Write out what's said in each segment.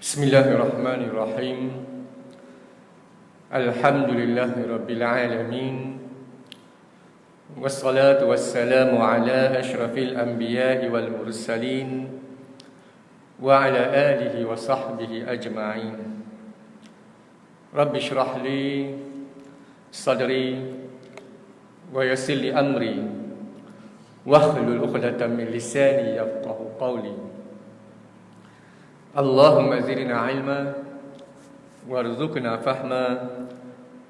Bismillahirrahmanirrahim. Alhamdulillahi rabbil alamin. Wassalatu wassalamu ala asyrafil anbiya'i wal mursalin wa ala alihi wa sahbihi ajma'in. Rabbi shrah li sadri wa yassir li amri wahlul 'uqdatam min lisani yafqahu qawli. Allahumma zidna ilma warzuqna fahma.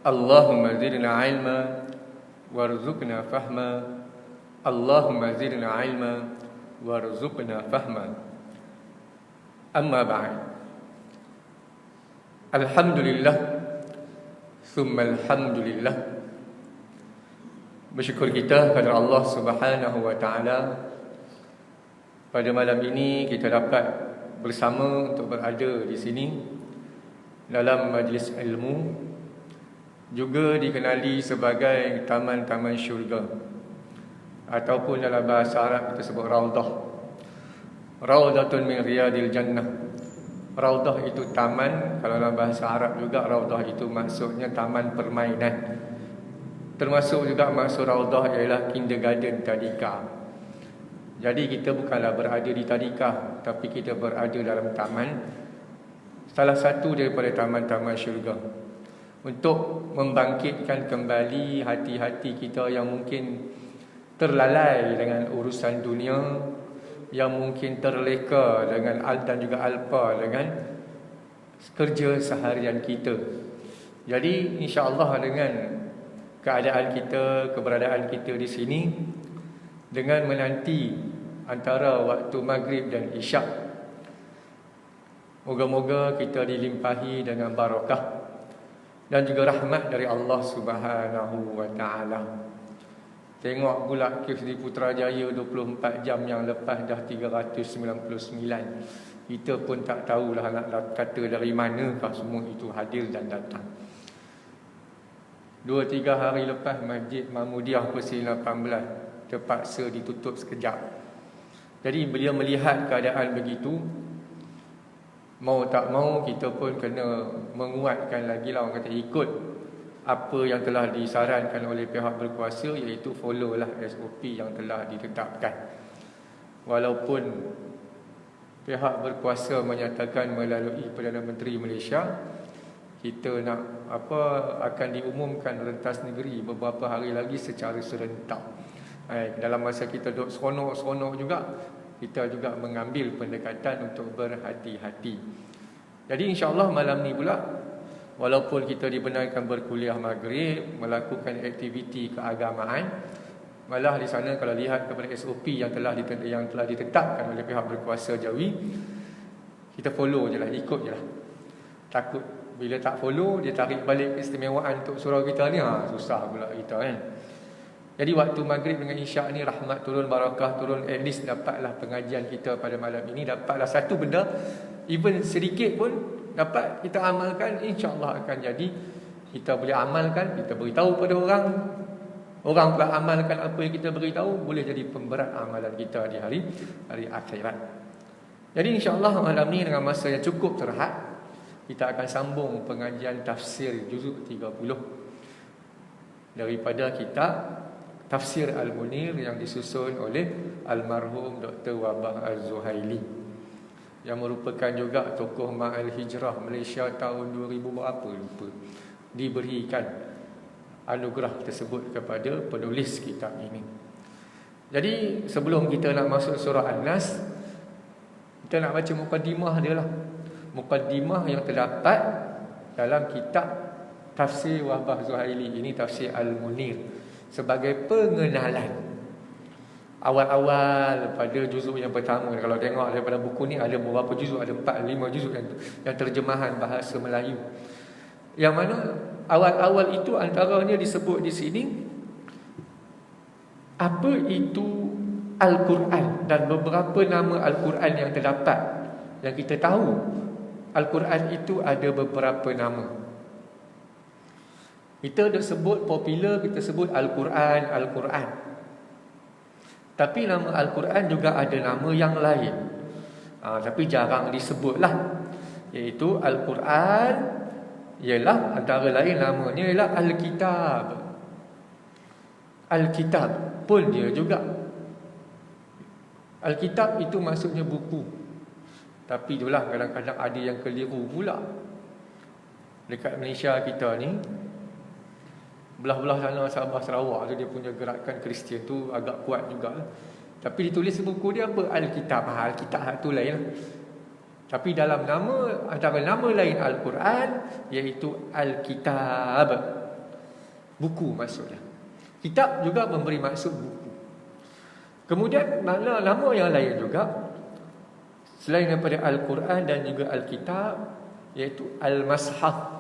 Allahumma zidna ilma warzuqna fahma. Allahumma zidna ilma warzuqna fahma. Amma ba'd. Alhamdulillah thumma alhamdulillah. Bersyukur kita kepada Allah Subhanahu wa taala. Pada malam ini kita dapat bersama untuk berada di sini dalam majlis ilmu, juga dikenali sebagai taman-taman syurga, ataupun dalam bahasa Arab kita sebut raudah. Raudatun min riyadil jannah. Raudah itu taman, kalau dalam bahasa Arab juga raudah itu maksudnya taman permainan. Termasuk juga maksud raudah ialah kindergarten tadika. Jadi kita bukanlah berada di tadika, tapi kita berada dalam taman, salah satu daripada taman-taman syurga, untuk membangkitkan kembali hati-hati kita yang mungkin terlalai dengan urusan dunia, yang mungkin terleka dengan dan juga alpa dengan kerja seharian kita. Jadi insya-Allah dengan keadaan kita, keberadaan kita di sini, dengan menanti antara waktu maghrib dan isyak, moga-moga kita dilimpahi dengan barakah dan juga rahmat dari Allah Subhanahu wa taala. Tengok pula kes di Putrajaya 24 jam yang lepas dah 399. Kita pun tak tahulah nak kata dari manakah semua itu hadir dan datang. 2-3 hari lepas Masjid Mahmudiyah Pesiri 18 terpaksa ditutup sekejap. Jadi beliau melihat keadaan begitu, mau tak mau kita pun kena menguatkan lagi lah, orang kata ikut apa yang telah disarankan oleh pihak berkuasa, iaitu follow lah SOP yang telah ditetapkan. Walaupun pihak berkuasa menyatakan melalui Perdana Menteri Malaysia, kita nak akan diumumkan rentas negeri beberapa hari lagi secara serentak. Dalam masa kita duduk seronok-seronok juga, kita juga mengambil pendekatan untuk berhati-hati. Jadi insya-Allah malam ni pula, walaupun kita dibenarkan berkuliah maghrib, melakukan aktiviti keagamaan, malah di sana kalau lihat kepada SOP yang telah ditetapkan oleh pihak berkuasa Jawi, kita follow je lah, ikut je lah. Takut bila tak follow, dia tarik balik keistimewaan untuk surau kita ni, susah pula kita kan. Jadi waktu maghrib dengan isyak ni rahmat turun, barakah turun, at least dapatlah pengajian kita pada malam ini, dapatlah satu benda, even sedikit pun dapat kita amalkan, insya-Allah akan jadi. Kita boleh amalkan, kita beritahu pada orang, orang pula amalkan apa yang kita beritahu, boleh jadi pemberat amalan kita di hari akhirat. Jadi insya-Allah malam ni dengan masa yang cukup terhad, kita akan sambung pengajian tafsir juzuk 30 daripada kitab Tafsir Al-Munir yang disusun oleh almarhum Dr. Wabah Az-Zuhaili, yang merupakan juga tokoh Ma'al Hijrah Malaysia tahun 2000 berapa lupa, diberikan anugerah tersebut kepada penulis kitab ini. Jadi sebelum kita nak masuk surah An-Nas, kita nak baca mukaddimah dia lah. Mukaddimah yang terdapat dalam kitab Tafsir Wabah Zuhaili ini, Tafsir Al-Munir, sebagai pengenalan awal-awal pada juzuk yang pertama. Kalau tengok daripada buku ni ada beberapa juzuk, ada 4-5 juzuk yang terjemahan bahasa Melayu, yang mana awal-awal itu antaranya disebut di sini apa itu Al-Quran dan beberapa nama Al-Quran yang terdapat. Yang kita tahu Al-Quran itu ada beberapa nama. Kita dah sebut popular, kita sebut Al-Quran, Al-Quran. Tapi nama Al-Quran juga ada nama yang lain. Tapi jarang disebutlah. iaitu Al-Quran ialah antara lain namanya ialah Al-Kitab. Al-Kitab pun dia juga. Al-Kitab itu maksudnya buku. Tapi itulah kadang-kadang ada yang keliru pula. Dekat Malaysia kita ni, belah-belah sana Sabah Sarawak tu, dia punya gerakan Kristian tu agak kuat juga. Tapi ditulis buku dia apa? Al-Kitab. Al-Kitab tu lain lah. Tapi dalam nama, antara nama lain Al-Quran, iaitu Al-Kitab, buku maksudnya. Kitab juga memberi maksud buku. Kemudian mana nama yang lain juga selain daripada Al-Quran dan juga Al-Kitab, iaitu Al-Mashaf.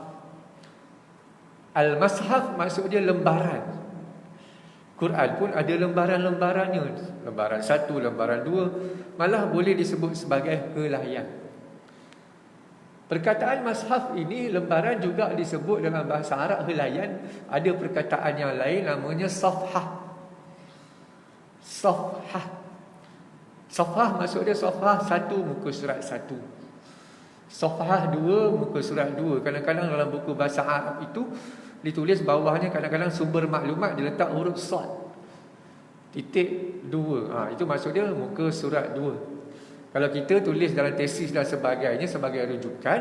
Al-Mashaf maksud dia lembaran. Quran pun ada lembaran-lembarannya. Lembaran 1, lembaran 2, malah boleh disebut sebagai helaian. Perkataan mashaf ini, lembaran, juga disebut dalam bahasa Arab helaian. Ada perkataan yang lain namanya safhah. Safhah. Safhah maksud dia safhah 1 muka surat 1. Safhah 2 muka surat 2. Kadang-kadang dalam buku bahasa Arab itu ditulis bawahnya, kadang-kadang sumber maklumat diletak huruf sad. Titik 2. Itu maksud dia muka surat 2. Kalau kita tulis dalam tesis dan sebagainya sebagai rujukan,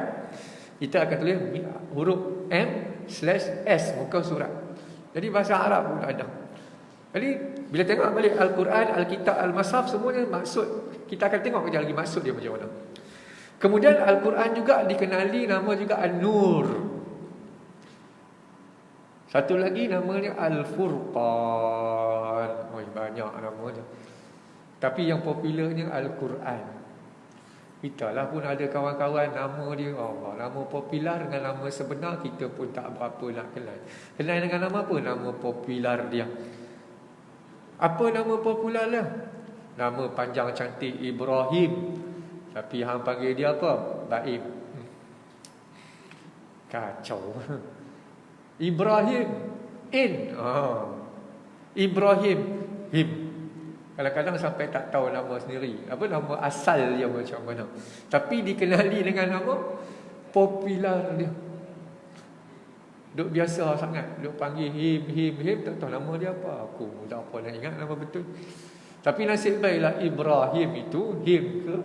kita akan tulis huruf M/S muka surat. Jadi bahasa Arab pun ada. Jadi bila tengok balik Al-Quran, Al-Kitab, Al-Mashaf, semuanya maksud, kita akan tengok kejap lagi maksud dia macam mana. Kemudian Al-Quran juga dikenali nama juga An-Nur. Satu lagi namanya Al-Furqan. Banyak nama dia. Tapi yang popularnya Al-Quran. Kita lah pun ada kawan-kawan nama dia, Allah, nama popular dengan nama sebenar kita pun tak berapa nak kenal. Kenal dengan nama apa? Nama popular dia. Apa nama popular dia? Nama panjang cantik Ibrahim. Tapi hang panggil dia apa? Baim. Kacau. Ibrahim. Ibrahim. Him. Kadang-kadang sampai tak tahu nama sendiri. Apa nama asal dia macam mana. Tapi dikenali dengan nama popular dia. Duk biasa sangat. Duk panggil him. Tak tahu nama dia apa. Aku tak apa nak ingat nama betul. Tapi nasib baiklah Ibrahim itu, him ke,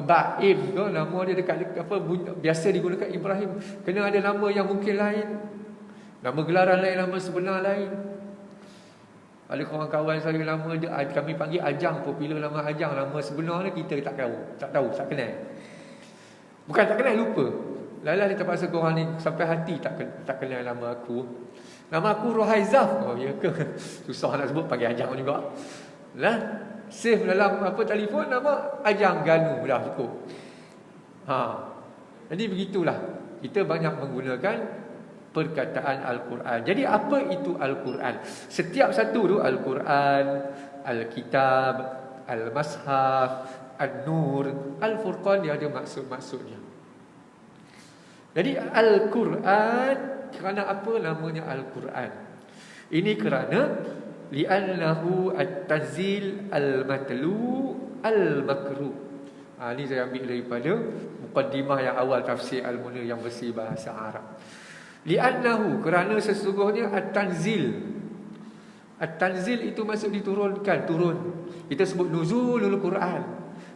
Baim ke, nama dia dekat apa, biasa digunakan Ibrahim. Kena ada nama yang mungkin lain. Nama gelaran lain, nama sebenar lain. Ada kawan-kawan saya nama dia, kami panggil Ajang, popular nama Ajang. Nama sebenar dia kita tak tahu, tak kenal. Bukan tak kenal, lupa. Lalah dia terpaksa korang ni sampai hati tak kenal nama aku. Nama aku Rohaizaf. Oh ya ke? Susah nak sebut, panggil Ajang juga. Lah, save dalam apa telefon nama Ajang Ganu dah cukup. Jadi begitulah. Kita banyak menggunakan perkataan Al-Quran. Jadi apa itu Al-Quran? Setiap satu tu, Al-Quran, Al-Kitab, Al-Mashaf, An-Nur, Al-Furqan, dia ada maksud-maksudnya. Jadi Al-Quran, kerana apa namanya Al-Quran? Ini kerana li'annahu at-tanzil al-matlu al-makru. Ini saya ambil daripada muqaddimah yang awal tafsir Al-Munir yang bersih bahasa Arab. Li'annahu, kerana sesungguhnya at-tanzil. At-tanzil itu maksud diturunkan, turun. Kita sebut nuzulul Quran.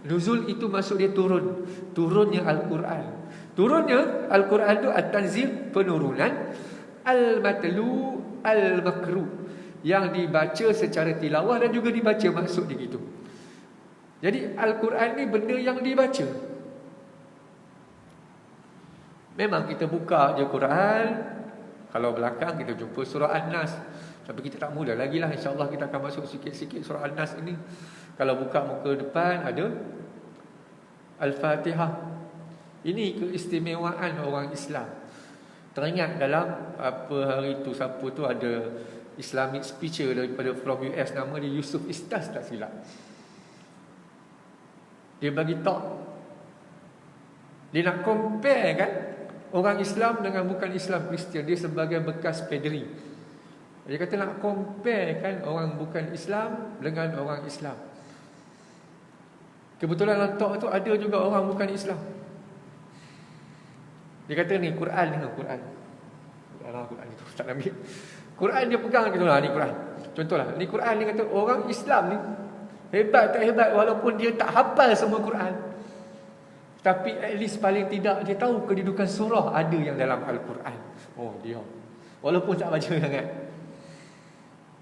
Nuzul itu maksud dia turun. Turunnya Al-Quran. Turunnya Al-Quran itu at-tanzil, penurunan. Al-matlu al-makru, yang dibaca secara tilawah dan juga dibaca, maksud dia gitu. Jadi Al-Quran ni benda yang dibaca. Memang kita buka je Quran, kalau belakang kita jumpa surah An-Nas. Tapi kita tak mula lagi lah, insyaAllah kita akan masuk sikit-sikit surah An-Nas ini. Kalau buka muka depan ada Al-Fatihah. Ini keistimewaan orang Islam. Teringat dalam apa hari tu, siapa tu ada Islamic speaker daripada from US, nama dia Yusuf Istas tak silap. Dia bagi talk. Dia nak compare kan orang Islam dengan bukan Islam Kristian. Dia sebagai bekas padri. Dia kata nak compare kan orang bukan Islam dengan orang Islam. Kebetulan dalam talk tu ada juga orang bukan Islam. Dia kata ni Quran ni, Quran. Quran itu tak ambil. Quran dia pegang gitu lah, ni Quran. Contohlah, ni Quran ni kata orang Islam ni hebat tak hebat walaupun dia tak hafal semua Quran. Tapi at least paling tidak dia tahu kedudukan surah ada yang dalam Al-Quran. Oh dia. Walaupun tak baca sangat.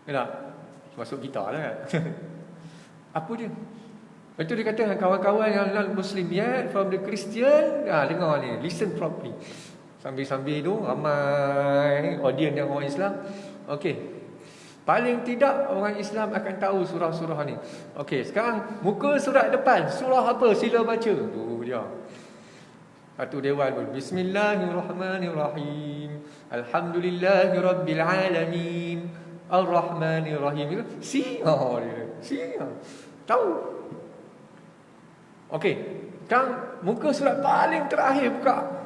Kenapa? Masuk kita lah kan. Apa dia? Lepas tu dia kata kawan-kawan yang non-Muslim from the Christian, dengar ni, listen properly. Sambil-sambil tu ramai audience yang orang Islam. Okey. Paling tidak orang Islam akan tahu surah-surah ni. Okey, sekarang muka surat depan, surah apa? Sila baca. Tu dia. Satu dewan pun. Bismillahirrahmanirrahim. Alhamdulillahirabbil alamin. Ar-Rahmanir-Rahim. Si tahu. Okey. Sekarang muka surat paling terakhir buka.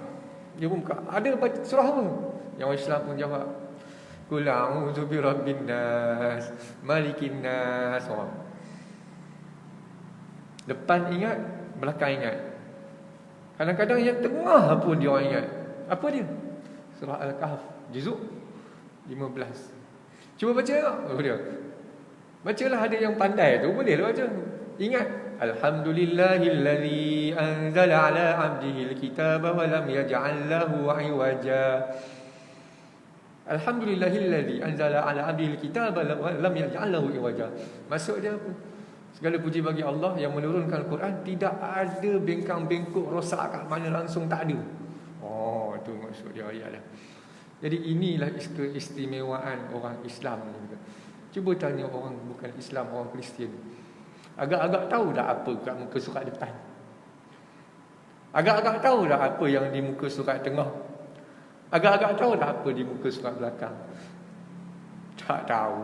Dia pun buka. Ada baca surah apa? Yang Islam pun jawab. Qul a'udzu birabbin nas, malikin nas. Depan ingat, belakang ingat. Kadang-kadang yang tengah pun dia orang ingat. Apa dia? Surah Al-Kahf, juzuk 15. Cuba baca tak? Oh dia. Bacalah, ada yang pandai tu bolehlah baca. Ingat, alhamdulillahillazi anzala ala 'abdihi alkitaba wa lam yaj'al lahu 'iwaja. Alhamdulillahillazi anzala ala 'abdihi alkitaba wa lam yaj'al lahu 'iwaja. Maksud dia apa? Segala puji bagi Allah yang menurunkan Al-Quran, tidak ada bengkang-bengkok rosak kat mana, langsung tak ada. Oh, itu maksud dia ayat dia. Jadi inilah keistimewaan orang Islam ni. Cuba tanya orang bukan Islam, orang Kristian. Agak-agak tahu dah apa kat muka surat depan. Agak-agak tahu dah apa yang di muka surat tengah. Agak-agak tahu dah apa di muka surat belakang. Tak tahu.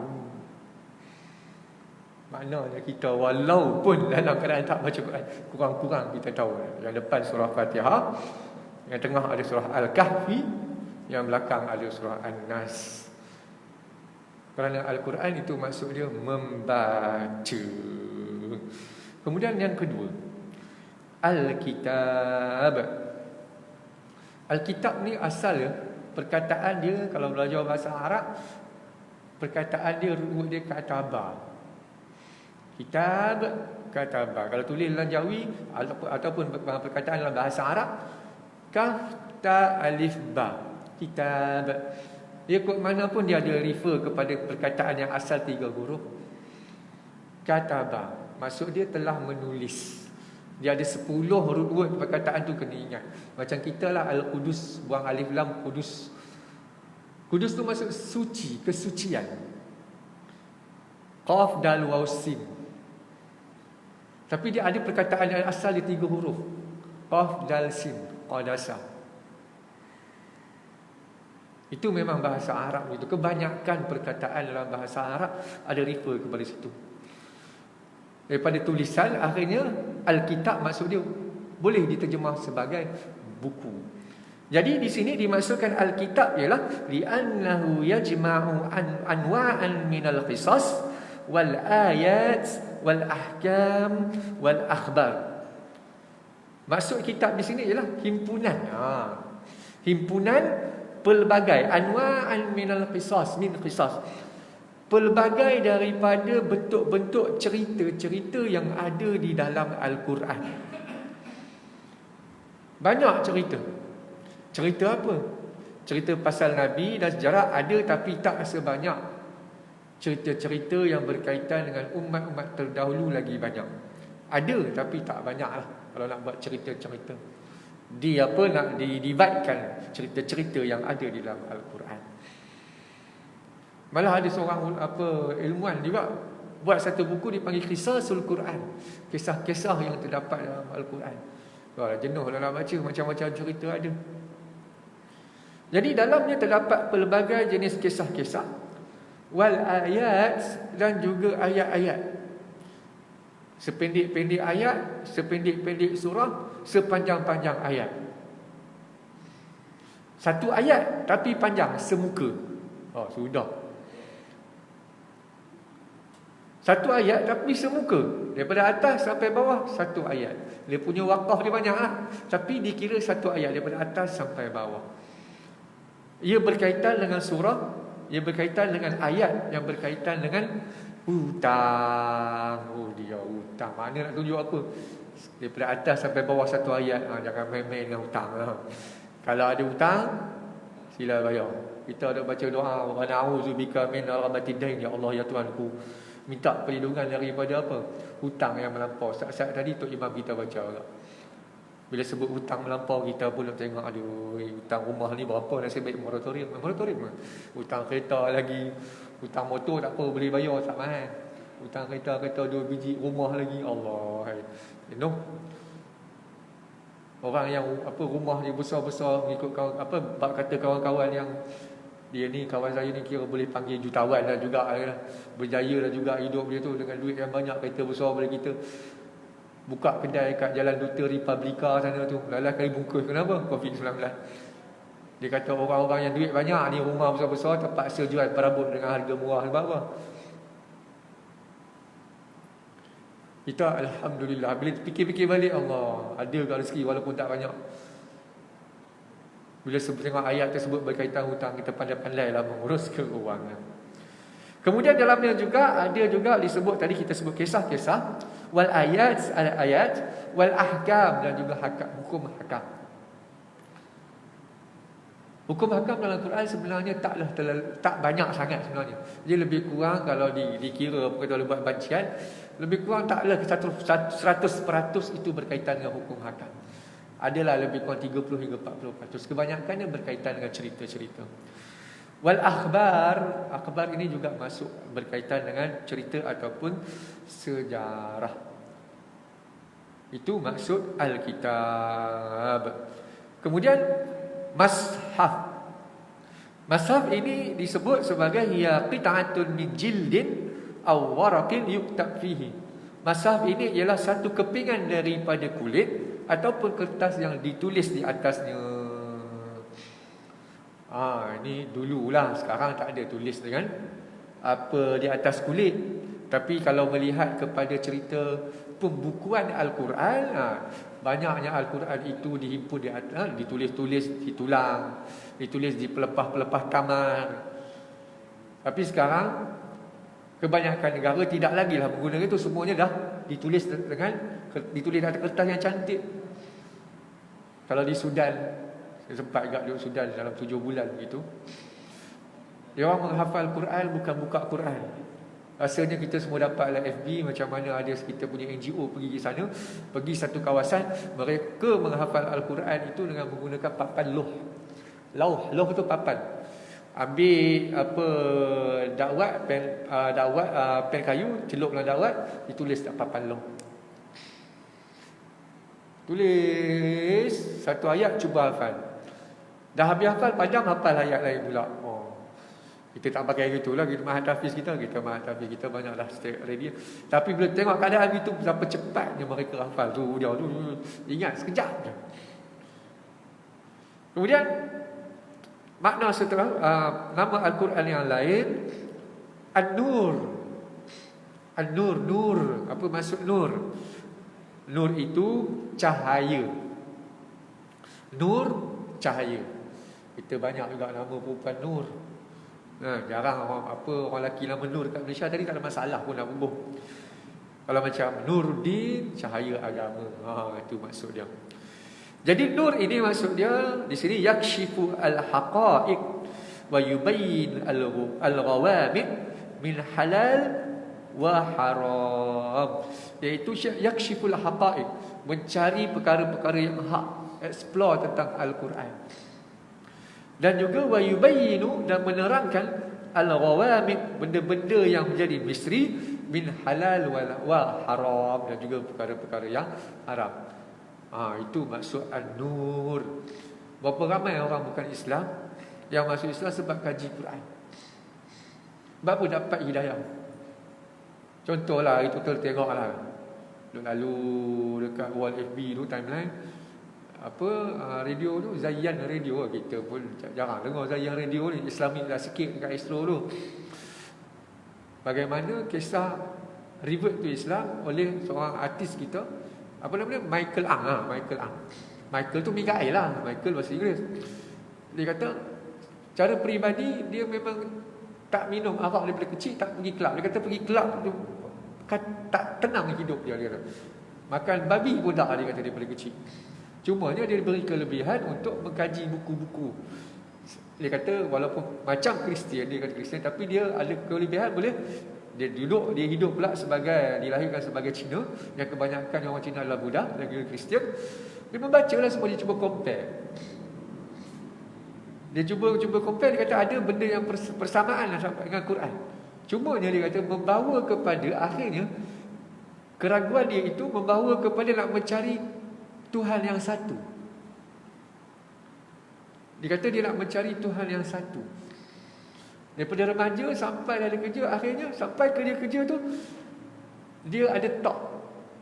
Maknanya kita walaupun dalam keadaan tak baca Quran, kurang-kurang kita tahu. Yang depan surah Fatihah, yang tengah ada surah Al-Kahfi, yang belakang ada surah An-Nas. Kerana Al-Quran itu maksud dia membaca. Kemudian yang kedua, Al-Kitab. Al-Kitab ni asal perkataan dia, kalau belajar bahasa Arab, perkataan dia root dia kataba. Kitab, kataba. Kalau tulis dalam Jawi ataupun perkataan dalam bahasa Arab, kaf ta alif ba, kitab. Dia kod mana pun dia ada refer kepada perkataan yang asal 3 huruf. Kataba, maksud dia telah menulis. Dia ada 10 huruf perkataan tu, kena ingat. Macam kita lah, Al-Qudus, buang alif lam, Qudus. Qudus tu maksud suci, kesucian. Qaf dal waw sin. Tapi dia ada perkataan yang asal dia 3 huruf. Qaf dal sin, qadasa. Itu memang bahasa Arab itu. Kebanyakan perkataan dalam bahasa Arab ada refer kepada situ. Daripada tulisan, akhirnya Al-Kitab maksud dia boleh diterjemah sebagai buku. Jadi di sini dimaksudkan Al-Kitab ialah li'annahu yajma'u anwa'an minal qisas wal ayat wal ahkam wal akhbar. Maksud kitab di sini ialah himpunan. Himpunan pelbagai anwa'an minal qisas, min qisas. Pelbagai daripada bentuk-bentuk cerita-cerita yang ada di dalam Al-Quran. Banyak cerita. Cerita apa? Cerita pasal Nabi dan sejarah ada, tapi tak sebanyak cerita-cerita yang berkaitan dengan umat-umat terdahulu lagi banyak. Ada tapi tak banyak lah kalau nak buat cerita-cerita. Nak didividkan cerita-cerita yang ada di dalam Al-Quran. Malah ada seorang ilmuwan juga buat satu buku dipanggil Qisasul Quran. Kisah-kisah yang terdapat dalam Al-Quran. Wah, jenuh lah nak baca, macam-macam cerita ada. Jadi dalamnya terdapat pelbagai jenis kisah-kisah, wal ayat, dan juga ayat-ayat. Sependek-pendek ayat, sependek-pendek surah, sepanjang-panjang ayat. Satu ayat tapi panjang semuka. Oh, sudah. Satu ayat tapi semuka. Daripada atas sampai bawah satu ayat. Dia punya wakaf dia banyak lah. Tapi dikira satu ayat daripada atas sampai bawah. Ia berkaitan dengan surah. Ia berkaitan dengan ayat yang berkaitan dengan hutang. Oh dia hutang. Mana nak tunjuk apa? Daripada atas sampai bawah satu ayat. Jangan main-main dengan hutang lah. Kalau ada hutang, sila bayar. Kita ada baca doa, wa na'udzubika min al-ghabatid dain, ya Allah ya Tuhanku. Minta perlindungan daripada apa? Hutang yang melampau. Saat-saat tadi Tok Imam kita baca juga. Bila sebut hutang melampau, kita pun nak tengok, aduh, hutang rumah ni berapa nasib baik moratorium. Moratorium. Hutang kereta lagi, hutang motor tak apa, boleh bayar tak mahal. Hutang kereta 2 biji rumah lagi. Allah. You know? Orang yang rumah dia besar-besar ikut kawan, bab kata kawan-kawan yang dia ni, kawan saya ni kira boleh panggil jutawan lah juga lah. Berjaya lah juga hidup dia tu dengan duit yang banyak, kereta besar daripada kita. Buka kedai kat Jalan Duta Republika sana tu. Lalah kali bungkus. Kenapa? COVID-19. Dia kata orang-orang yang duit banyak ni, rumah besar-besar, terpaksa jual perabot dengan harga murah. Sebab apa? Kita alhamdulillah bila fikir-fikir balik, Allah ada kat rezeki walaupun tak banyak. Bila tengok ayat tersebut berkaitan hutang, kita pandai-pandailah mengurus keuangan. Kemudian dalamnya juga ada juga disebut, tadi kita sebut kisah-kisah, wal ayat, al-ayat, wal ahkam, dan juga hukum hakam. Hukum hakam dalam Quran sebenarnya tak banyak sangat sebenarnya. Dia lebih kurang kalau dikira kalau buat bancian, lebih kurang taklah 100% itu berkaitan dengan hukum hakam. Adalah lebih kurang 30 hingga 40%. Kebanyakannya berkaitan dengan cerita-cerita. Wal akhbar ini juga masuk berkaitan dengan cerita ataupun sejarah. Itu maksud Alkitab. Kemudian Mashaf. Mashaf ini disebut sebagai hiya qita'atun min jildin aw waraqin yuktab fihi. Mashaf ini ialah satu kepingan daripada kulit ataupun kertas yang ditulis di atasnya. Ini dululah, sekarang tak ada tulis dengan apa di atas kulit. Tapi kalau melihat kepada cerita pembukuan Al-Quran, banyaknya Al-Quran itu dihimpun di atas, ditulis-tulis di tulang, ditulis di pelepah-pelepah kamar. Tapi sekarang kebanyakan negara tidak lagi lah menggunakan itu, semuanya dah ditulis ditulis atas kertas yang cantik. Kalau di Sudan, saya sempat agak duduk Sudan dalam 7 bulan begitu. Dia orang menghafal Quran bukan buka Quran. Rasanya kita semua dapat lah FB macam mana ada kita punya NGO pergi ke sana, pergi satu kawasan, mereka menghafal Al-Quran itu dengan menggunakan papan loh. Loh itu papan. Ambil pen kayu, celup dalam dakwat, ditulis tak papan loh. Tulis satu ayat, cuba hafal. Dah habis hafal, padam hafal ayat lain pula. Kita tak pakai gitulah, kita mahatafiz kita banyaklah stay ready. Tapi bila tengok keadaan itu, berapa cepatnya mereka hafal tu, dia tu ingat sekejap je. Kemudian makna setelah nama Al-Quran yang lain, An-Nur. An-Nur, nur. Apa maksud nur? Nur itu cahaya. Nur, cahaya. Kita banyak juga nama perempuan Nur. Jarang orang lelaki nama Nur kat Malaysia. Tadi tak ada masalah pun nak bubuh. Kalau macam Nuruddin, cahaya agama. Itu maksud dia. Jadi nur ini maksud dia di sini yakshifu al-haqa'iq wa yubayyin al-ghawamid min halal wa haram. Iaitu yakshifu al-haqa'iq, mencari perkara-perkara yang hak, explore tentang Al-Quran. Dan juga wa yubayyinu, dan menerangkan al-ghawamid, benda-benda yang menjadi misteri, min halal wa haram, dan juga perkara-perkara yang haram. Itu maksud An-Nur. Berapa ramai orang bukan Islam yang masuk Islam sebab kaji Quran. Sebab apa dapat hidayah? Contohlah, itu tengoklah lalu dekat wall FB tu, timeline radio tu, Zayan Radio. Kita pun jarang dengar Zayan Radio ni, Islamik dah sikit dekat Astro tu. Bagaimana kisah revert to Islam oleh seorang artis kita, apa namanya, Michael Ang. Michael Ang. Michael tu Mikael lah, Michael bahasa Inggeris. Dia kata cara peribadi dia memang tak minum arak daripada kecil, tak pergi kelab. Dia kata pergi kelab tu tak tenang hidup dia kata. Makan babi pun tak, dia kata, daripada kecil. Cumanya dia beri kelebihan untuk mengkaji buku-buku. Dia kata walaupun macam Kristian, dia kata Kristian, tapi dia ada kelebihan, boleh dia hidup pula sebagai, dilahirkan sebagai Cina, yang kebanyakan orang Cina adalah Buddha dan juga Kristian. Dia membacalah semua, dia cuba compare. Dia cuba compare, dia kata ada benda yang persamaan dengan Quran. Cumanya dia kata membawa kepada akhirnya, keraguan dia itu membawa kepada nak mencari Tuhan yang satu. Dia kata dia nak mencari Tuhan yang satu. Daripada remaja sampai dah ada kerja, akhirnya sampai kerja tu dia ada thought.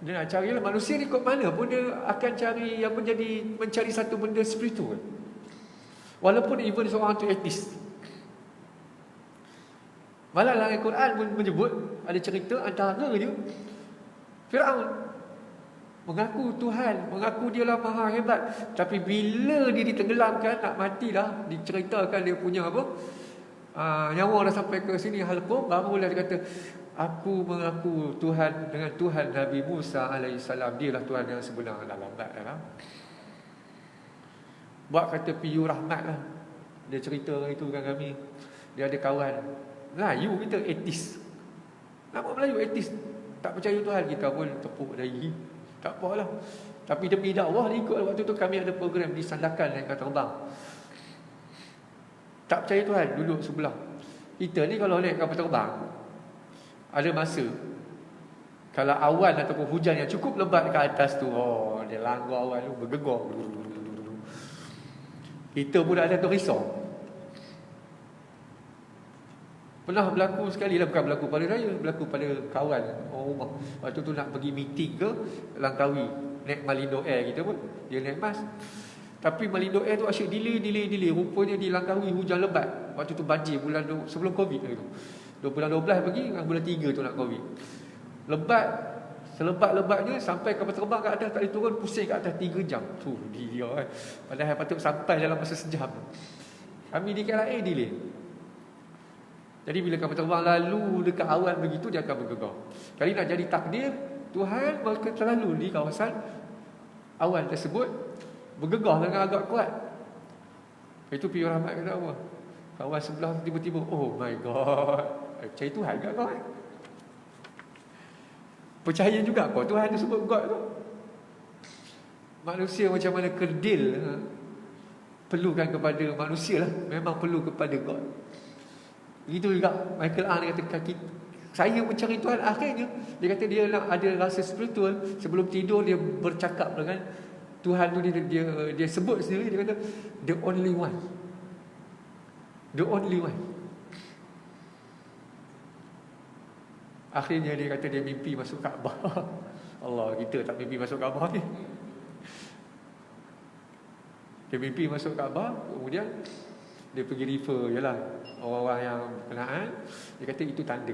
Dia nak cari manusia ni kot mana pun dia akan cari yang mencari satu benda spiritual. Walaupun even seorang tu atheist. Malah dalam Al-Quran pun menyebut, ada cerita antaranya Firaun mengaku Tuhan, mengaku dia lah maha hebat, tapi bila dia ditenggelamkan, nak mati dah, diceritakan dia punya apa, nyawa dah sampai ke sini halqum, barulah dia kata aku mengaku Tuhan dengan Tuhan Nabi Musa alaihissalam, dia lah Tuhan yang sebenar. Dah lambat dah. Buat kata Piyu Rahmat lah, dia cerita itu dengan kami. Dia ada kawan Melayu, kita etis, nama Melayu etis, tak percaya Tuhan, kita pun tepuk dahi, tak apalah. Tapi demi dakwah dia ikut. Waktu tu kami ada program di Sandakan naik kapal terbang. Tak percaya Tuhan, duduk sebelah. Kita ni kalau naik kapal terbang, ada masa kalau awan ataupun hujan yang cukup lebat ke atas tu, dia langgar awan tu, bergegar. Kita pun ada tu risau. Pernah berlaku sekali lah, bukan berlaku pada saya, berlaku pada kawan orang rumah. Waktu tu nak pergi meeting ke Langkawi, naik Malindo Air kita pun, dia naik mas. Tapi Malindo Air tu asyik delay. Rupanya di Langkawi hujan lebat. Waktu tu banjir sebelum Covid tu. Bulan 12 pergi, bulan 3 tu nak Covid. Lebat, selebat-lebatnya sampai kapal terbang ke atas tak boleh turun, pusing ke atas 3 jam. Tu dia kan. Padahal patut sampai dalam masa sejam. Kami di KLIA delay. Jadi bila kapal terbang lalu dekat awan begitu, dia akan bergegar. Kali nak jadi takdir, Tuhan terlalu di kawasan awan tersebut, bergegar dengan agak kuat. Itu Piyu Rahmat kata apa? Kawan sebelah tiba-tiba, oh my God, percaya Tuhan ke kau? Percaya juga kau Tuhan tu sebut God tu? Manusia macam mana kerdil, perlukan kepada manusia lah, memang perlu kepada God. Itu juga Michael Ang kata, saya mencari Tuhan. Akhirnya dia kata dia nak ada rasa spiritual. Sebelum tidur dia bercakap dengan Tuhan tu, dia sebut sendiri, dia kata the only one. The only one. Akhirnya dia kata dia mimpi masuk Kaabah. Allah, kita tak mimpi masuk Kaabah ni. Dia mimpi masuk Kaabah, kemudian dia pergi refer jelah orang-orang yang berkenaan. Dia kata itu tanda.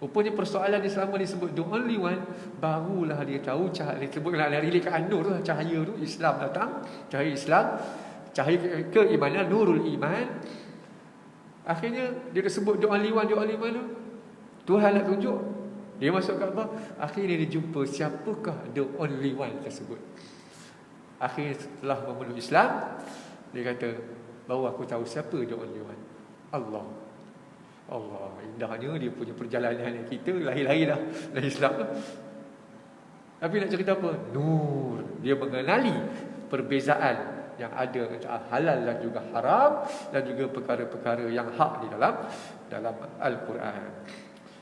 Rupanya persoalan dia selama disebut the only one, barulah dia tahu cahaya, dia sebut relate kat An-Nur tu, cahaya tu, Islam datang, cahaya Islam, cahaya keimanan, nurul iman. Akhirnya dia sebut the only one tu, Tuhan nak tunjuk, dia masuk Kaabah. Akhirnya dia jumpa siapakah the only one tersebut. Akhirnya setelah memeluk Islam, dia kata, baru aku tahu siapa the only one. Allah, indahnya dia punya perjalanan. Kita lahir-lahir dah dari Islam. Tapi nak cerita apa? Nur. Dia mengenali perbezaan yang ada antara halal dan juga haram, dan juga perkara-perkara yang hak di dalam Al-Quran.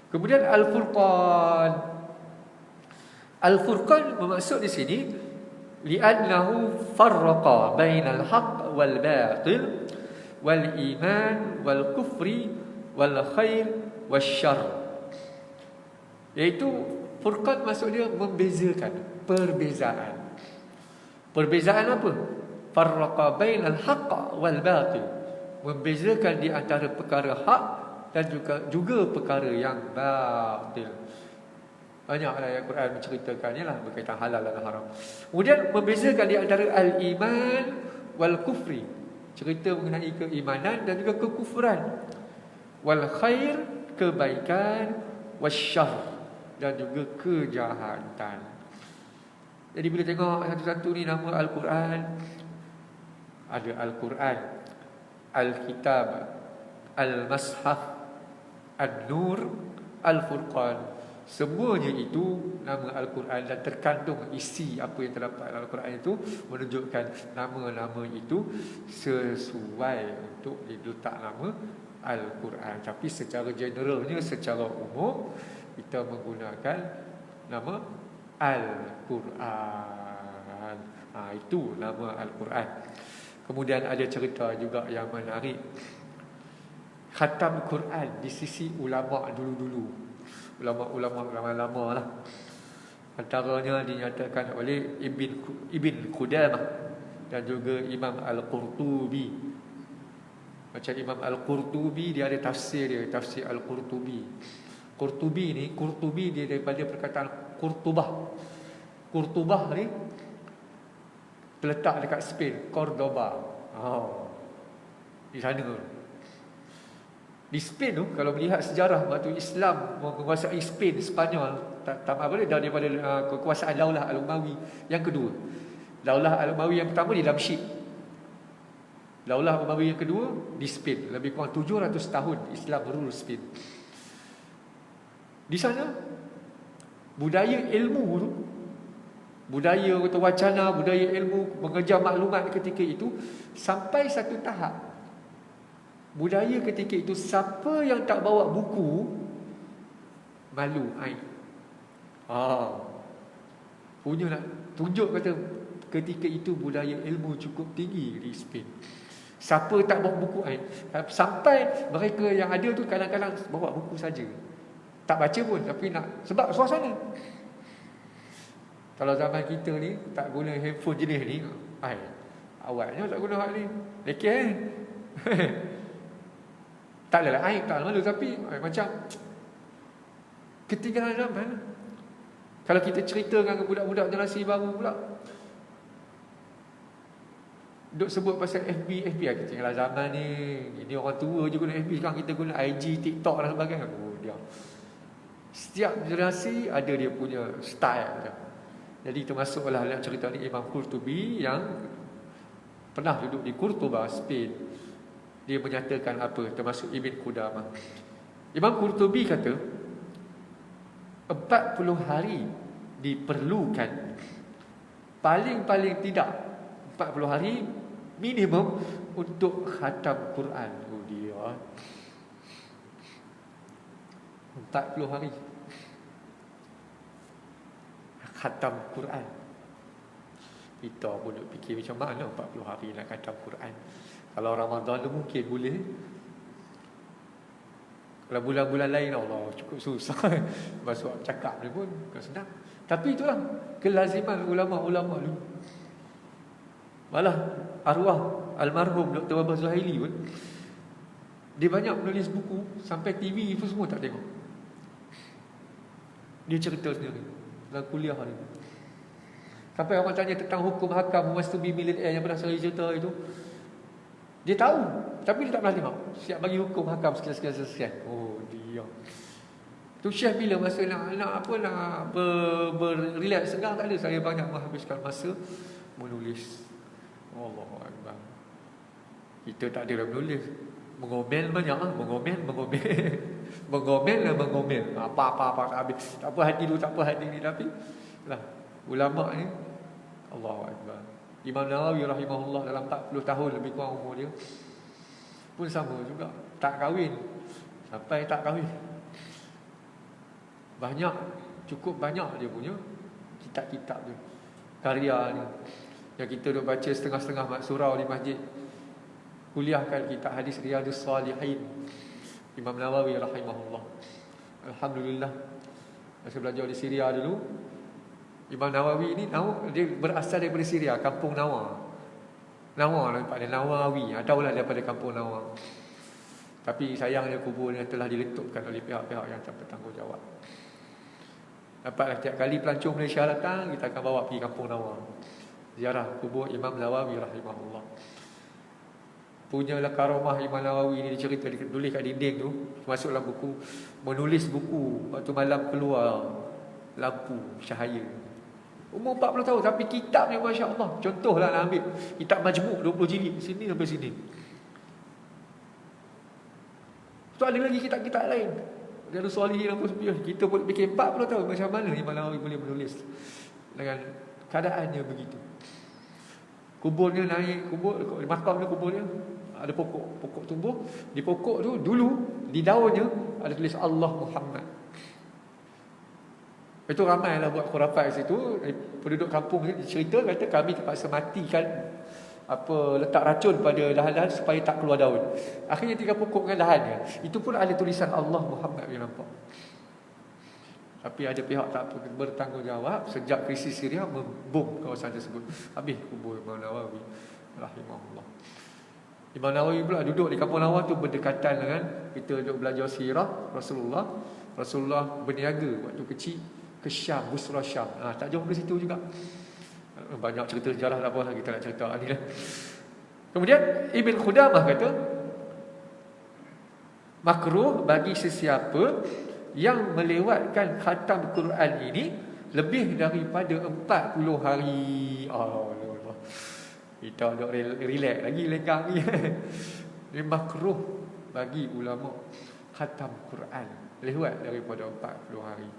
Kemudian Al-Furqan. Al-Furqan bermaksud di sini li'annahu farraqa bainal haqq wal batil wal iman wal kufri wal khair wasyarr. Iaitu furqan maksud dia membezakan, perbezaan. Perbezaan apa? Farraqa bainal haqq wal batil, membezakan di antara perkara hak dan juga perkara yang batil. Banyak ayat Quran menceritakannya lah berkaitan halal dan haram. Kemudian membezakan di antara al-iman wal kufri, cerita mengenai keimanan dan juga kekufuran. Wal khair, kebaikan, wasyarr, dan juga kejahatan. Jadi bila tengok satu-satu ni nama Al-Quran, ada Al-Quran, Al-Kitab, Al-Mashaf, An-Nur, Al-Furqan. Semuanya itu nama Al-Quran dan terkandung isi apa yang terdapat dalam Al-Quran itu menunjukkan nama-nama itu sesuai untuk diletak nama Al-Quran. Tapi secara generalnya, secara umum, kita menggunakan nama Al-Quran. Itu nama Al-Quran. Kemudian ada cerita juga yang menarik. Khatam Quran di sisi ulama dulu-dulu, ulama-ulama lama-lama lah. Antaranya dinyatakan oleh Ibn Qudamah dan juga Imam Al-Qurtubi. Macam Imam Al-Qurtubi, dia ada tafsir dia, tafsir Al-Qurtubi. Qurtubi dia daripada perkataan Qurtubah. Qurtubah ni terletak dekat Spain, Cordoba. Di sana. Di Spain tu, kalau melihat sejarah waktu Islam menguasai Spain, Spanyol, daripada kekuasaan Daulah Al-Umawi yang kedua. Daulah Al-Umawi yang pertama di Damsyik. Daulah Al-Umawi yang kedua di Spain. Lebih kurang 700 tahun Islam rule Spain. Di sana budaya ilmu tu, budaya atau wacana, budaya ilmu, mengejar maklumat ketika itu sampai satu tahap. Budaya ketika itu, siapa yang tak bawa buku, malu, aib. Punya nak tunjuk kata ketika itu budaya ilmu cukup tinggi di Spain. Siapa tak bawa buku, aib. Sampai mereka yang ada tu kadang-kadang bawa buku saja, tak baca pun, tapi nak, sebab suasana. Kalau zaman kita ni tak guna handphone jenis ni, awalnya tak guna hak ni, lekeh. Tak adalah aib, tak malu, tapi macam ketinggalan zaman. Kalau kita cerita dengan budak-budak generasi baru pula, duk sebut pasal FB, ketinggalan zaman ni. Ini orang tua je guna FB, sekarang kita guna IG, TikTok dan sebagainya. Dia setiap generasi ada dia punya style dia. Jadi termasuklah dalam cerita ni Imam Qurtubi yang pernah duduk di Cordoba, Spain. Dia menyatakan apa, termasuk Ibn Qudamah. Imam Qurtubi kata 40 hari diperlukan, paling tidak 40 hari minimum untuk khatam Quran. Dia 40 hari khatam Quran. Kita pun duk fikir macam mana 40 hari nak khatam Quran. Kalau Ramadan tu mungkin boleh. Kalau bulan-bulan lain, Allah, cukup susah. Masuk cakap ni pun bukan senang. Tapi itulah kelaziman ulama-ulama dulu. Malah arwah almarhum Dr. Wabah Zuhaili pun, dia banyak menulis buku, sampai TV pun semua tak tengok. Dia cerita sendiri dalam kuliah ni. Sampai orang tanya tentang hukum hakam masa millionaire yang pernah saya cerita itu, dia tahu, tapi dia tak pernah tengok. Siap bagi hukum hakam sekian. Oh, dia tu Syekh bila masa nak berrelax senggang, tak ada. Saya banyak menghabiskan masa menulis. Allahu Akbar. Kita tak ada menulis. Mengomel banyak lah. Mengomel apa-apa tak habis. Tak apa hati dulu, tak apa hati ni. Tapi lah, ulama ni, Allahu Akbar. Imam Nawawi rahimahullah dalam 40 tahun lebih kurang umur dia pun sama juga, tak kahwin. Sampai tak kahwin, cukup banyak dia punya kitab-kitab dia, karya dia, yang kita duk baca setengah-setengah surau di masjid. Kuliahkan kitab hadis Riyadhus Salihin Imam Nawawi rahimahullah. Alhamdulillah, masa belajar di Syria dulu, Imam Nawawi ni dia berasal daripada Syria, kampung Nawa daripada Nawawi. Tahulah daripada kampung Nawa. Tapi sayangnya kuburnya telah diletupkan oleh pihak-pihak yang tak bertanggungjawab. Dapatlah tiap kali pelancong Malaysia datang, kita akan bawa pergi Kampung Nawa, ziarah kubur Imam Nawawi rahimahullah. Punyalah karomah Imam Nawawi ni, dicerita, ditulis kat dinding tu, masuk dalam buku, menulis buku waktu malam keluar lampu cahaya. Umur 40 tahun, tapi kitabnya Masya Allah. Contohlah nak ambil kitab Majmuk 20 jilid, sini sampai sini. Tu ada lagi kitab-kitab lain. Ada Solihin apa semua. Kita pun fikir 40 tahun, macam mana Imam Nawawi boleh menulis dengan keadaannya begitu. Kuburnya naik, makam dia, kuburnya ada pokok tumbuh. Di pokok tu dulu, di daunnya ada tulis Allah Muhammad. Itu ramailah buat khurafat di situ. Penduduk kampung ni cerita, kata kami terpaksa matikan letak racun pada dahan-dahan supaya tak keluar daun. Akhirnya tinggal pokok dengan dahannya. Itu pun ada tulisan Allah Muhammad yang nampak. Tapi ada pihak tak bertanggungjawab. Sejak krisis Syria, membom kawasan tersebut. Habis kubur Imam Nawawi rahimahullah. Imam Nawawi pula duduk di Kampung Nawa tu berdekatan dengan kita duduk belajar sirah Rasulullah. Rasulullah berniaga waktu kecil ke Syam, Busra Syam. Tak jauh dari situ juga. Banyak cerita sejarah, tak apalah kita nak cerita ni lah. Kemudian Ibn Khudamah kata, makruh bagi sesiapa yang melewatkan khatam Quran ini lebih daripada 40 hari. Allah, kita duduk relax lagi lengkang ni. Ini makruh bagi ulama khatam Quran lewat daripada 40 hari.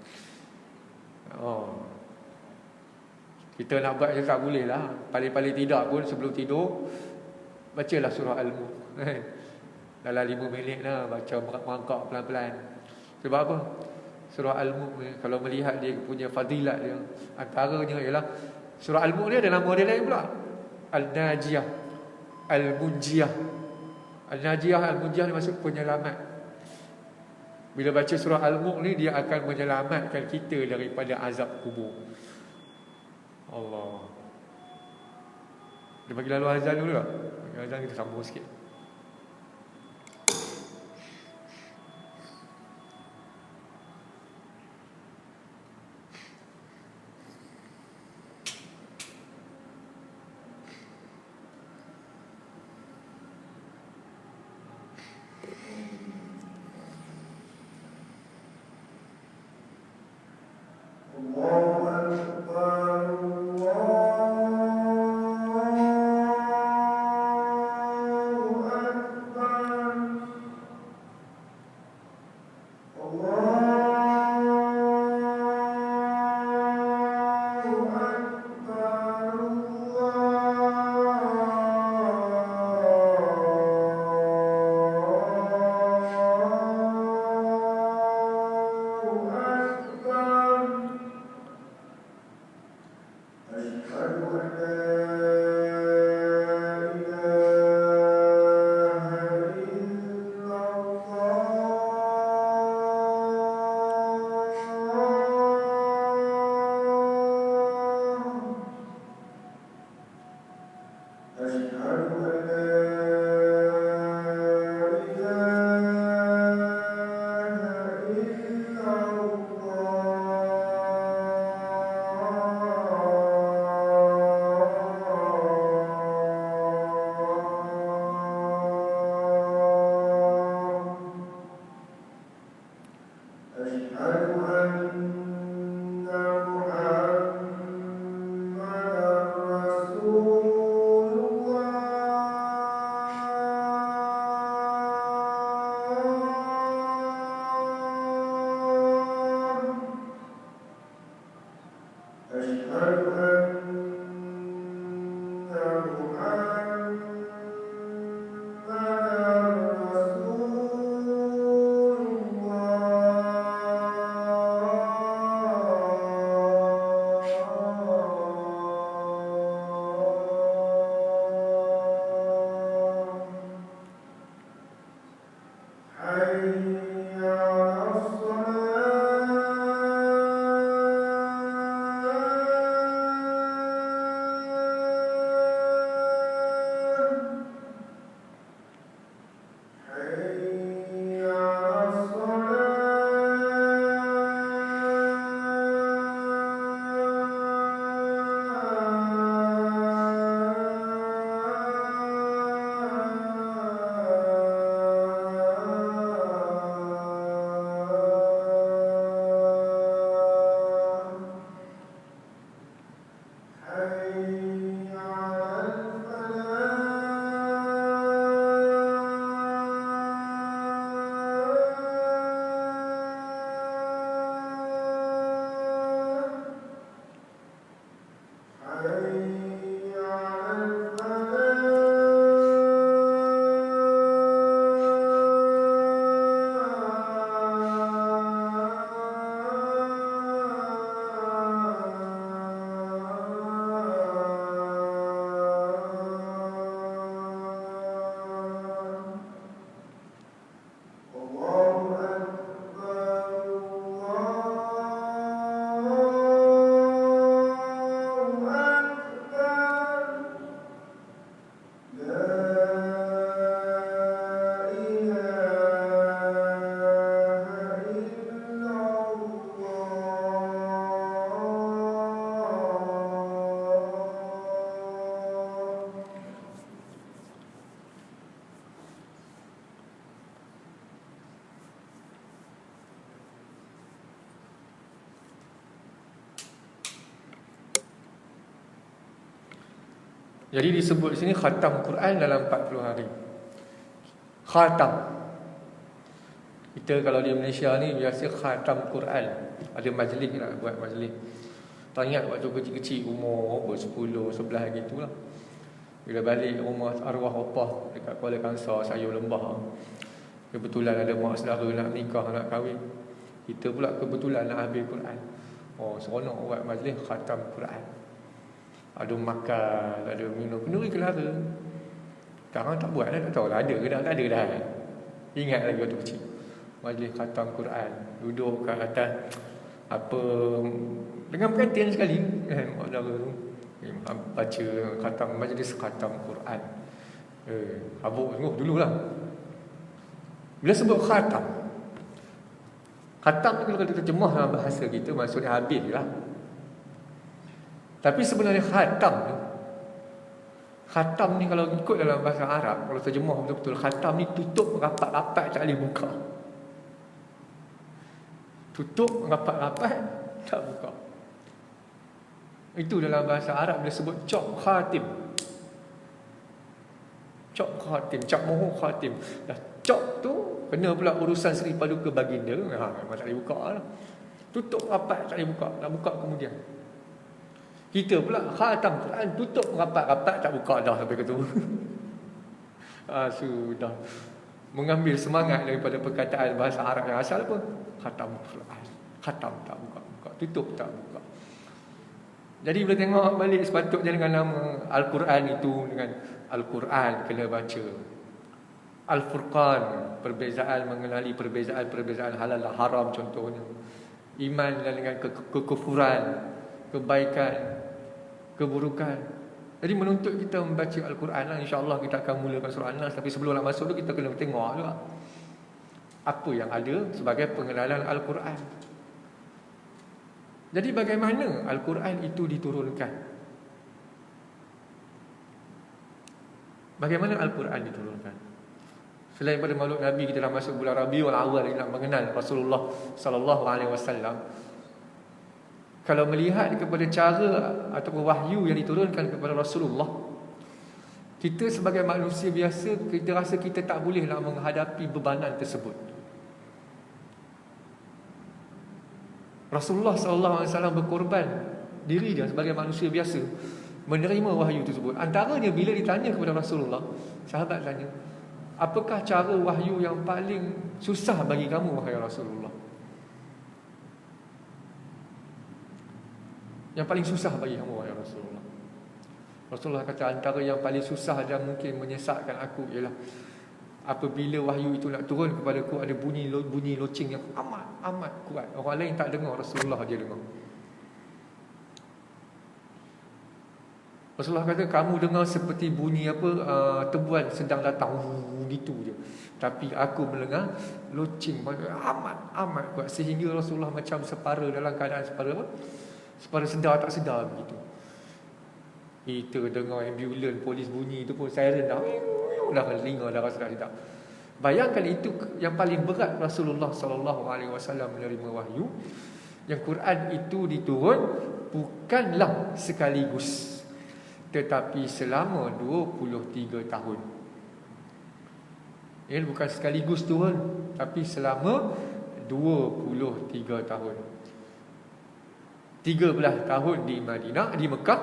Kita nak buat macam tak boleh lah. Paling-paling tidak pun sebelum tidur, bacalah surah Al-Mulk. Dalam 5 minit lah, baca merangkak pelan-pelan. Sebab apa? Surah Al-Mulk ni, kalau melihat dia punya fadilat dia, antaranya ialah surah Al-Mulk ni ada nama dia lain pula, Al-Najiyah, Al-Munjiyah. Al-Najiyah, Al-Munjiyah ni maksud penyelamat. Bila baca surah Al-Mulk ni, dia akan menyelamatkan kita daripada azab kubur. Allah. Dia bagi lalu azan dulu tak? Bagi azan kita sambung sikit. Jadi disebut di sini khatam Quran dalam 40 hari. Khatam. Kita kalau di Malaysia ni biasa khatam Quran. Ada majlis nak buat majlis. Tak ingat waktu kecil-kecil umur 10, 11 gitulah. Bila balik rumah arwah opah dekat Kuala Kangsar, Sayur Lembah. Kebetulan ada mak saudara nak nikah, nak kahwin. Kita pula kebetulan nak habis Quran. Oh, seronok buat majlis khatam Quran. Ada makan, ada minum, penuhi kelara. Sekarang tak buat dah, tak tahu lah ada ke tak ada dah. Ingat lagi waktu kecil. Majlis khatam Quran, duduk kat atas apa dengan perhatian sekali mak saudara tu baca khatam, majlis khatam Quran. Habuk sungguh dululah. Bila sebut khatam, khatam ni kalau kita terjemah dalam bahasa kita maksudnya habis lah. Tapi sebenarnya khatam ni kalau ikut dalam bahasa Arab, kalau terjemah betul-betul, khatam ni tutup rapat-rapat tak boleh buka. Tutup rapat-rapat tak buka. Itu dalam bahasa Arab dia sebut cop khatim. Cop khatim, cap mohon khatim. Dah cop tu kena pula urusan Seri Paduka Baginda, memang tak boleh buka lah. Tutup rapat tak boleh buka, nak buka kemudian. Kita pula khatam Quran, tutup rapat-rapat tak buka dah sampai ke tu. Sudah mengambil semangat daripada perkataan bahasa Arab yang asal apa? Khatam Quran. Khatam tak buka, tutup tak buka. Jadi bila tengok balik sepatutnya dengan nama Al-Quran itu, dengan Al-Quran kena baca. Al-Furqan, perbezaan, mengenali perbezaan halal dan haram contohnya. Iman dan dengan kekufuran, kebaikan, keburukan. Jadi menuntut kita membaca Al-Quran lah. InsyaAllah kita akan mulakan surah An-Nas. Tapi sebelum nak masuk tu kita kena tengok juga apa yang ada sebagai pengenalan Al-Quran. Jadi bagaimana Al-Quran itu diturunkan? Bagaimana Al-Quran diturunkan? Selain pada makhluk Nabi, kita dah masuk bulan Rabiul Awal, nak mengenal Rasulullah sallallahu alaihi wasallam. Kalau melihat kepada cara ataupun wahyu yang diturunkan kepada Rasulullah, kita sebagai manusia biasa, kita rasa kita tak boleh nak menghadapi bebanan tersebut. Rasulullah sallallahu alaihi wasallam berkorban diri dia sebagai manusia biasa menerima wahyu tersebut. Antaranya bila ditanya kepada Rasulullah, sahabat tanya, apakah cara wahyu yang paling susah bagi kamu wahai Rasulullah? Yang paling susah bagi kamu wahai Rasulullah. Rasulullah kata antara yang paling susah dan mungkin menyesatkan aku ialah apabila wahyu itu nak turun kepada aku, ada bunyi loceng yang amat kuat. Orang lain tak dengar, Rasulullah dia dengar. Rasulullah kata kamu dengar seperti bunyi tebuan sedang datang gitu je. Tapi aku mendengar loceng amat kuat sehingga Rasulullah macam separa dalam keadaan separa sedar tak sedar begitu. Kita dengar ambulans polis bunyi itu pun siren dah telinga dah rasa tak sedap. Bayangkan itu yang paling berat Rasulullah sallallahu alaihi wasallam menerima wahyu. Yang Quran itu diturun bukanlah sekaligus, tetapi selama 23 tahun. Ini bukan sekaligus turun, tapi selama 23 tahun. 13 tahun di Madinah, di Mekah,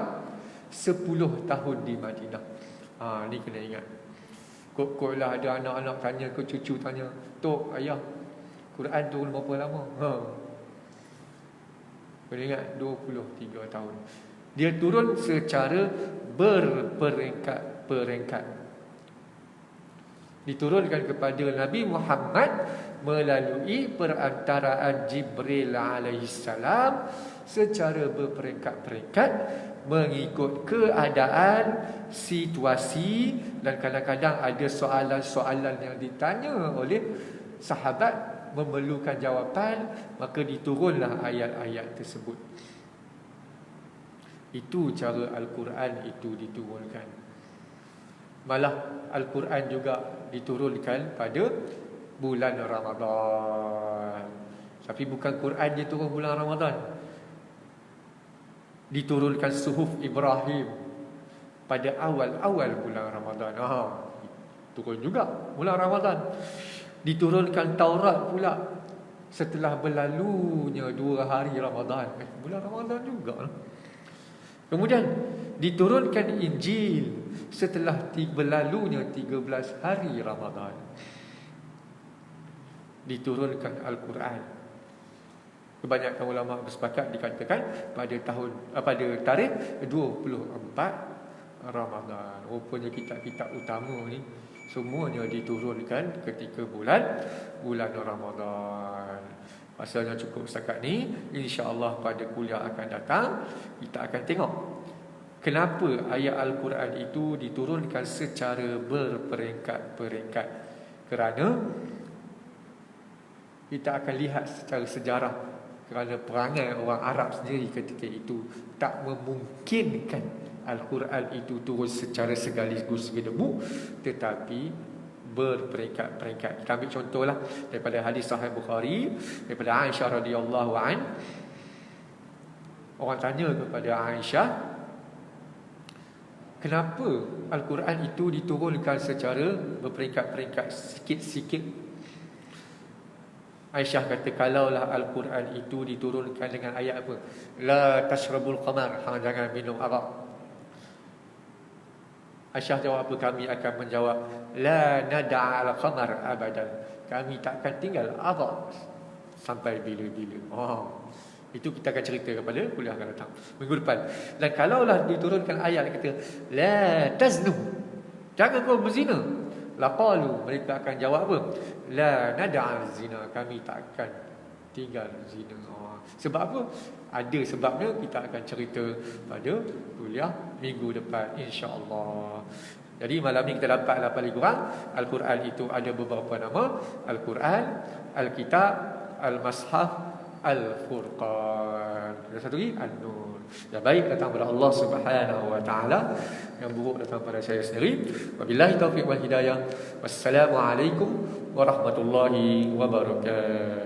10 tahun di Madinah. Ni kena ingat. Kok lah ada anak-anak tanya ke cucu tanya, "Tok, ayah, Quran turun berapa lama?" Kena ingat 23 tahun. Dia turun secara berperingkat-peringkat. Diturunkan kepada Nabi Muhammad melalui perantaraan Jibril alaihissalam secara berperingkat-peringkat mengikut keadaan, situasi, dan kadang-kadang ada soalan-soalan yang ditanya oleh sahabat memerlukan jawapan, maka diturunlah ayat-ayat tersebut. Itu cara Al-Quran itu diturunkan. Malah Al-Quran juga diturunkan pada bulan Ramadan. Tapi bukan Quran dia turun bulan Ramadan. Diturunkan suhuf Ibrahim pada awal-awal bulan Ramadan. Turun juga bulan Ramadan. Diturunkan Taurat pula setelah berlalunya 2 hari Ramadan. Bulan Ramadan juga. Kemudian diturunkan Injil setelah berlalunya 13 hari Ramadan. Diturunkan Al-Quran. Kebanyakan ulama bersepakat dikatakan pada tarikh 24 Ramadan. Rupanya kitab-kitab utama ni semuanya diturunkan ketika bulan Ramadan. Masanya cukup setakat ni. InsyaAllah pada kuliah akan datang kita akan tengok kenapa ayat Al-Quran itu diturunkan secara berperingkat-peringkat. Kerana kita akan lihat secara sejarah, kerana perangai orang Arab sendiri ketika itu tak memungkinkan Al-Quran itu turun secara sekaligus gedebuk, tetapi berperingkat-peringkat. Kita ambil contohlah daripada hadis Sahih Bukhari daripada Aisyah radhiyallahu an. Orang tanya kepada Aisyah, kenapa Al-Quran itu diturunkan secara berperingkat-peringkat, sikit-sikit? Aisyah kata, kalaulah Al-Quran itu diturunkan dengan ayat apa? La tashrabul qamar, jangan minum arak. Aisyah jawab apa? Kami akan menjawab, la nada'al qamar abadan, kami takkan tinggal arak sampai bila-bila. Itu kita akan cerita kepada kuliah akan datang minggu depan. Dan kalaulah diturunkan ayat kata la taznu, jangan kau berzina, laqalu, mereka akan jawab apa? La nada'al zina, kami takkan tinggal zina. Sebab apa? Ada sebabnya, kita akan cerita pada kuliah minggu depan insya-Allah. Jadi malam ni kita dapatlah paling kurang Al-Quran itu ada beberapa nama. Al-Quran, Al-Kitab, Al-Mashaf, Al-Furqan. Ada satu lagi An-Nur. Yang baik datang pada Allah Subhanahu wa taala, yang buruk datang pada saya sendiri. Wabillahi taufiq wal hidayah. Wassalamualaikum warahmatullahi wabarakatuh.